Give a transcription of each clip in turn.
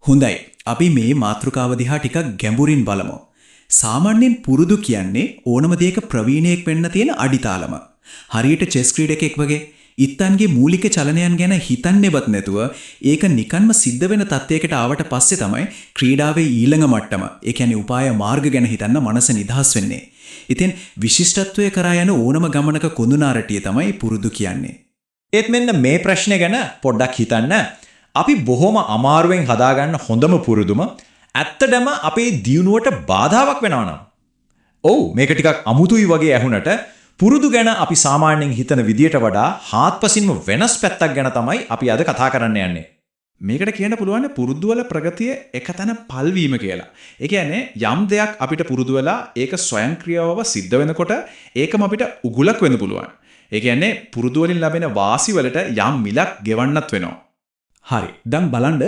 හොඳයි. අපි මේ මාතෘකාව දිහා ටිකක් ගැඹුරින් බලමු. සාමාන්‍යයෙන් පුරුදු කියන්නේ ඕනම දෙයක ප්‍රවීණයෙක් වෙන්න තියෙන අඩිතාලම. හරියට චෙස් ක්‍රීඩකෙක් වගේ ඉත්තන්ගේ මූලික චලනයන් ගැන හිතන්නේවත් නැතුව ඒක නිකන්ම සිද්ධ වෙන තත්යකට ආවට පස්සේ තමයි ක්‍රීඩාවේ ඊළඟ මට්ටම, ඒ කියන්නේ උපාය මාර්ග ගැන හිතන්න මනස නිදහස් වෙන්නේ. ඉතින් විශිෂ්ටත්වයේ කරා යන ඕනම ගමනක කොඳුනාරටිය තමයි පුරුදු කියන්නේ. ඒත් මෙන්න මේ ප්‍රශ්නේ ගැන පොඩ්ඩක් හිතන්න. අපි බොහොම අමාරුවෙන් හදාගන්න හොඳම පුරුදුම ඇත්තටම අපේ දියුණුවට බාධාවක් වෙනවා නම්. ඔව් මේක ටිකක් අමුතුයි වගේ ඇහුනට පුරුදු ගැන අපි සාමාන්‍යයෙන් හිතන විදියට වඩා හාත්පසින්ම වෙනස් පැත්තක් ගැන තමයි අපි අද කතා කරන්න යන්නේ. මේකට කියන්න පුළුවන් පුරුදු වල ප්‍රගතිය එකතැන පල්වීම කියලා. ඒ කියන්නේ යම් දෙයක් අපිට පුරුදු වෙලා ඒක ස්වයංක්‍රීයව සිද්ධ වෙනකොට ඒකම අපිට උගුලක් වෙන්න පුළුවන්. ඒ කියන්නේ පුරුදු වලින් ලැබෙන වාසි වලට යම් මිලක් ගෙවන්නත් වෙනවා. හරි. දැන් බලන්න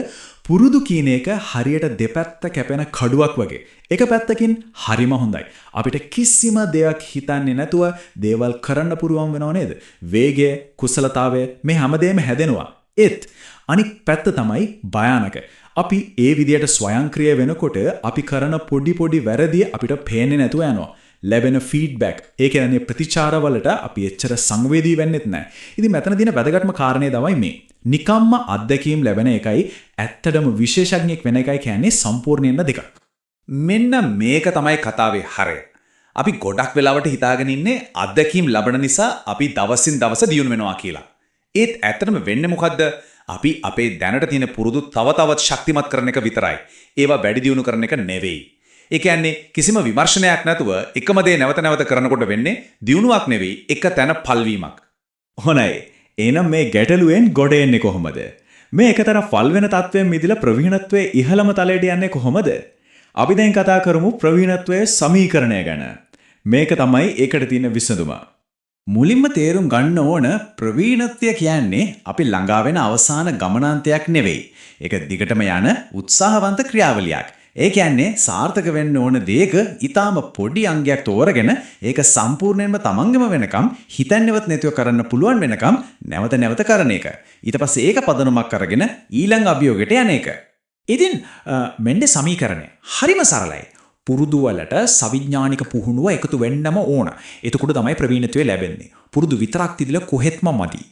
පුරුදු කියන එක හරියට දෙපැත්ත කැපෙන කඩුවක් වගේ. එක පැත්තකින් හරිම හොඳයි. අපිට කිසිම දෙයක් හිතන්නේ නැතුව දේවල් කරන්න පුරුවන් වෙනව නේද? වේගය, කුසලතාවය මේ හැමදේම හැදෙනවා. ඒත් අනික් පැත්ත තමයි භයානක. අපි ඒ විදියට ස්වයංක්‍රීය වෙනකොට අපි කරන පොඩි වැරදි අපිට පේන්නේ නැතුව යනවා. ලැබෙන ෆීඩ්බැක්, ඒ කියන්නේ ප්‍රතිචාර වලට අපි එච්චර සංවේදී වෙන්නෙත් නැහැ. ඉතින් මෙතන දින වැදගත්ම කාරණේ තමයි මේ. නිකම්ම අත්දැකීම් ලැබෙන එකයි ඇත්තටම විශේෂඥයෙක් වෙන එකයි කියන්නේ සම්පූර්ණයෙන්ම දෙකක්. මෙන්න මේක තමයි කතාවේ හරය. අපි ගොඩක් වෙලාවට හිතාගෙන ඉන්නේ අත්දැකීම් ලබන නිසා අපි දවසින් දවස දියුණු වෙනවා කියලා. ඒත් ඇත්තටම වෙන්නේ මොකද්ද? අපි අපේ දැනට තියෙන පුරුදු තව තවත් ශක්තිමත් කරන එක විතරයි. ඒවා වැඩි දියුණු කරන එක නෙවෙයි. ඒ කියන්නේ කිසිම විමර්ශනයක් නැතුව එකම දේ නැවත නැවත කරනකොට වෙන්නේ දියුණුවක් නෙවෙයි, එක තැන පල්වීමක්. හොඳයි. එහෙනම් මේ ගැටලුවෙන් ගොඩ එන්නේ කොහොමද? මේ එකතර ෆල් වෙන තත්වයෙන් මිදලා ප්‍රවීණත්වයේ ඉහළම තලයට යන්නේ කොහොමද? අපි දැන් කතා කරමු ප්‍රවීණත්වයේ සමීකරණය ගැන. මේක තමයි ඒකට තියෙන විසඳුම. මුලින්ම තේරුම් ගන්න ඕන ප්‍රවීණත්වය කියන්නේ අපි ළඟා වෙන අවසාන ගමනාන්තයක් නෙවෙයි. ඒක දිගටම යන උත්සාහවන්ත ක්‍රියාවලියක්. ඒ කියන්නේ සාර්ථක වෙන්න ඕන දෙයක ඊටාම පොඩි අංගයක් තෝරගෙන ඒක සම්පූර්ණයෙන්ම තමන්ගම වෙනකම් හිතන්නේවත් නැතුව කරන්න පුළුවන් වෙනකම් නැවත නැවත කරන එක. ඊට පස්සේ ඒක පදනමක් අරගෙන ඊළඟ අභියෝගයට යන එක. ඉතින් මෙන්නේ සමීකරණය හරිම සරලයි. පුරුදු වලට සවිඥානික පුහුණුව එකතු වෙන්නම ඕන. එතකොට තමයි ප්‍රවීණත්වය ලැබෙන්නේ. පුරුදු විතරක් තියලා කොහෙත්ම මදි.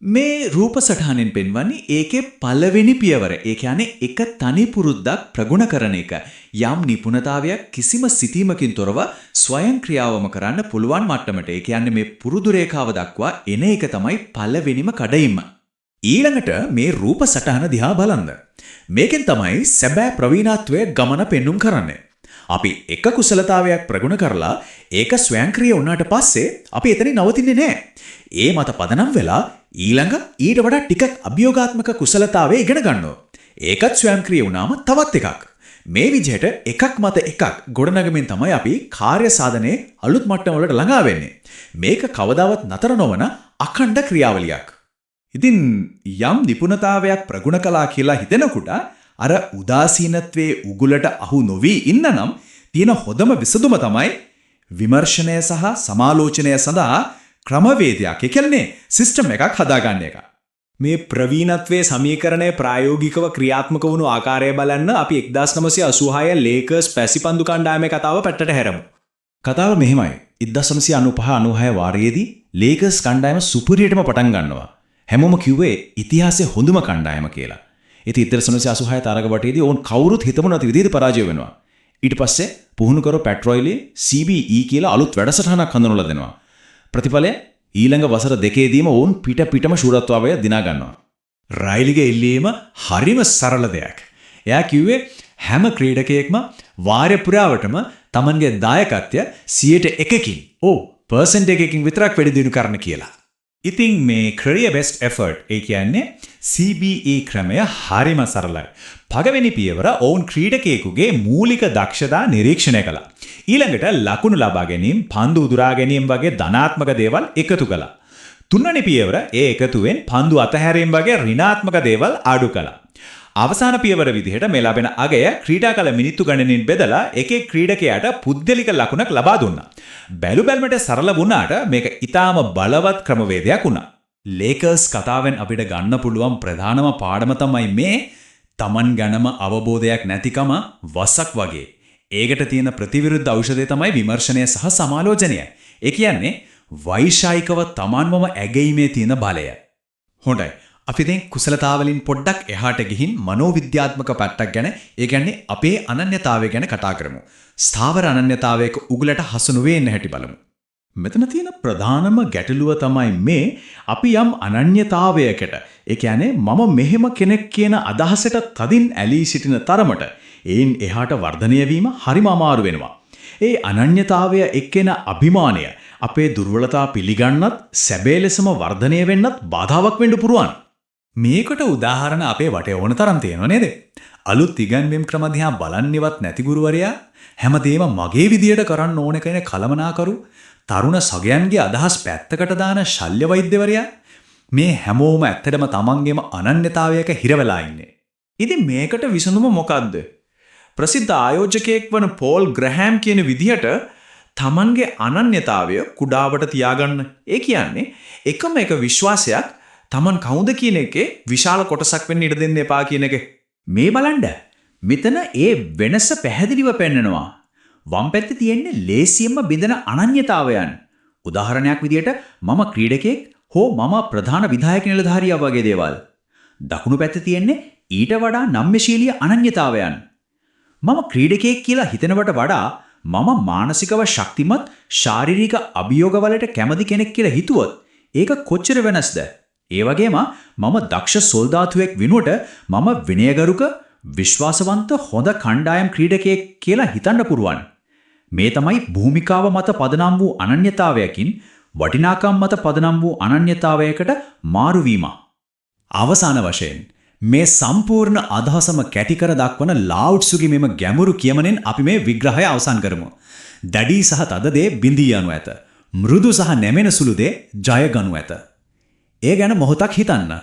මේ රූප සටහනෙන් පෙන්වන්නේ ඒකේ පළවෙනි පියවර. ඒ කියන්නේ එක තනි පුරුද්දක් ප්‍රගුණ කරන එක. යම් නිපුණතාවයක් කිසිම සිතීමකින් තොරව ස්වයංක්‍රියාවම කරන්න පුළුවන් මට්ටමට. ඒ කියන්නේ මේ පුරුදු රේඛාව දක්වා එන එක තමයි පළවෙනිම කඩයිම. ඊළඟට මේ රූප සටහන දිහා බලන්න. මේකෙන් තමයි සැබෑ ප්‍රවීණත්වයේ ගමන පෙන්눔 කරන්නේ. අපි එක කුසලතාවයක් ප්‍රගුණ කරලා ඒක ස්වයංක්‍රීය වුණාට පස්සේ අපි එතනින් නවතින්නේ නැහැ. ඒ මත පදනම් වෙලා ඊළඟ ඊට වඩා ටිකක් අභියෝගාත්මක කුසලතාවය ඉගෙන ගන්නවා. ඒකත් ස්වයංක්‍රීය වුණාම තවත් එකක්. මේ විදිහට එකක් මත එකක් ගොඩනගමින් තමයි අපි කාර්ය සාධනයේ අලුත් මට්ටම වලට ළඟා වෙන්නේ. මේක කවදාවත් නතර නොවන අඛණ්ඩ ක්‍රියාවලියක්. ඉතින් යම් නිපුණතාවයක් ප්‍රගුණ කළා කියලා හිතෙනකොට අර උදාසීනත්වයේ උගුලට අහු නොවි ඉන්න නම් තියෙන හොඳම විසඳුම තමයි විමර්ශනය සහ සමාලෝචනය සඳහා ක්‍රමවේදයක්, ඒ කියන්නේ සිස්ටම් එකක් හදාගන්න එක. මේ ප්‍රවීණත්වයේ සමීකරණය ප්‍රායෝගිකව ක්‍රියාත්මක වුණු ආකාරය බලන්න අපි 1986 ලේකර්ස් පැසිපන්දු කණ්ඩායමේ කතාව පැත්තට හැරමු. කතාව මෙහෙමයි. 1995-96 වාරයේදී ලේකර්ස් කණ්ඩායම සුපිරියටම පටන් ගන්නවා. හැමෝම කිව්වේ ඉතිහාසයේ හොඳම කණ්ඩායම කියලා. ඉතින් 1986 තරග වටේදී ඕන් කවුරුත් හිතමු නැති විදිහට පරාජය වෙනවා. ඊට පස්සේ පුහුණු කරව පැට්‍රොයිලි CBE කියලා අලුත් වැඩසටහනක් හඳුන්වලා දෙනවා. ප්‍රතිඵලය ඊළඟ වසර දෙකේදීම ඕන් පිටම ශූරත්වය දිනා ගන්නවා. රයිලිගේ ඉල්ලීම හරිම සරල දෙයක්. එයා කිව්වේ හැම ක්‍රීඩකයෙක්ම වාරය පුරාවටම Tamanගේ දායකත්වය 100%කින් % එකකින් විතරක් වැඩි දියුණු කරන්න කියලා. ඉතින් මේ career best effort ඒ කියන්නේ CBE ක්‍රමය හරිම සරලයි. පළවෙනි පියවර ඔවුන් ක්‍රීඩකයෙකුගේ මූලික දක්ෂතා නිරීක්ෂණය කළා. ඊළඟට ලකුණු ලබා ගැනීම, පන්දු උදුරා ගැනීම වගේ ධනාත්මක දේවල් එකතු කළා. තුන්වෙනි පියවර ඒ එකතුවෙන් පන්දු අතහැරීම වගේ ඍණාත්මක දේවල් අඩු කළා. අවසාන පියවර විදිහට මේ ලැබෙන අගය ක්‍රීඩා කල මිනිත්තු ගණනින් බෙදලා එකේ ක්‍රීඩකයාට පුද්ගලික ලකුණක් ලබා දුන්නා. බැලුබැලමට සරල වුණාට මේක ඊටාම බලවත් ක්‍රමවේදයක් වුණා. ලේකර්ස් කතාවෙන් අපිට ගන්න පුළුවන් ප්‍රධානම පාඩම තමයි මේ තමන් ගැනම අවබෝධයක් නැතිකම වසක් වගේ. ඒකට තියෙන ප්‍රතිවිරුද්ධ ඖෂධය තමයි විමර්ශනය සහ සමාලෝචනය. ඒ කියන්නේ වෛශායිකව තමන්වම ඇගීමේ තියෙන බලය. හොඳයි. අපි දැන් කුසලතාවලින් පොඩ්ඩක් එහාට ගිහින් මනෝවිද්‍යාත්මක පැත්තක් ගැන, ඒ කියන්නේ අපේ අනන්‍යතාවය ගැන කතා කරමු. ස්ථාවර අනන්‍යතාවයක උගලට හසු නොවෙන්න හැටි බලමු. මෙතන තියෙන ප්‍රධානම ගැටලුව තමයි මේ අපි යම් අනන්‍යතාවයකට, ඒ කියන්නේ මම මෙහෙම කෙනෙක් කියන අදහසට තදින් ඇලී සිටින තරමට ඒන් එහාට වර්ධනය වීම හරිම අමාරු වෙනවා. ඒ අනන්‍යතාවය එක්කෙන අභිමානය අපේ දුර්වලතා පිළිගන්නත් සැබෑ ලෙසම වර්ධනය වෙන්නත් බාධාවක් වෙන්න පුරුවන්. මේකට උදාහරණ අපේ වටේ ඕන තරම් තියෙනවා නේද? අලුත් ඉගැන්වීම් ක්‍රම දිහා බලන්නේවත් නැති ගුරුවරයා හැමදේම මගේ විදියට කරන්න ඕන කියන කලමනාකරු තරුණ සගයන්ගේ අදහස් පැත්තකට දාන ශල්‍ය වෛද්‍යවරයා මේ හැමෝම ඇත්තටම තමන්ගේම අනන්‍යතාවයක හිර වෙලා ඉන්නේ. ඉතින් මේකට විසඳුම මොකද්ද? ප්‍රසිද්ධ ආයෝජකයෙක් වන පෝල් ග්‍රැහැම් කියන විදිහට තමන්ගේ අනන්‍යතාවය කුඩාවට තියාගන්න. ඒ කියන්නේ එකම එක විශ්වාසයක් තමන් කවුද කියන එකේ විශාල කොටසක් වෙන්න ඉඩ දෙන්න එපා කියන එක. මේ බලන්න. මෙතන ඒ වෙනස පැහැදිලිව පෙන්නනවා. වම් පැත්තේ තියෙන්නේ ලේසියෙන්ම බිඳෙන අනන්‍යතාවයන්. උදාහරණයක් විදියට මම ක්‍රීඩකයෙක් හෝ මම ප්‍රධාන විධායක නිලධාරියා වගේ දේවල්. දකුණු පැත්තේ තියෙන්නේ ඊට වඩා නම්‍යශීලී අනන්‍යතාවයන්. මම ක්‍රීඩකයෙක් කියලා හිතනවට වඩා මම මානසිකව ශක්තිමත් ශාරීරික අභියෝගවලට කැමති කෙනෙක් කියලා හිතුවොත් ඒක කොච්චර වෙනස්ද? ඒ වගේම මම දක්ෂ සොල්දාතුවෙක් වෙනුවට මම විනයගරුක විශ්වාසවන්ත හොඳ කණ්ඩායම් ක්‍රීඩකයෙක් කියලා හිතන්න පුරුවන්. මේ තමයි භූමිකාව මත පදනම් වූ අනන්‍යතාවයකින් වටිනාකම් මත පදනම් වූ අනන්‍යතාවයකට මාරුවීම. අවසාන වශයෙන් මේ සම්පූර්ණ අදහසම කැටි කර දක්වන ලාවුට්සුගේ මෙම ගැඹුරු කියමනෙන් අපි මේ විග්‍රහය අවසන් කරමු. දැඩි සහ තද දේ බිඳී යනු ඇත. මෘදු සහ නැමෙන සුළු දේ ජය ගනු ඇත. ඒ ගැන මොහොතක් හිතන්න.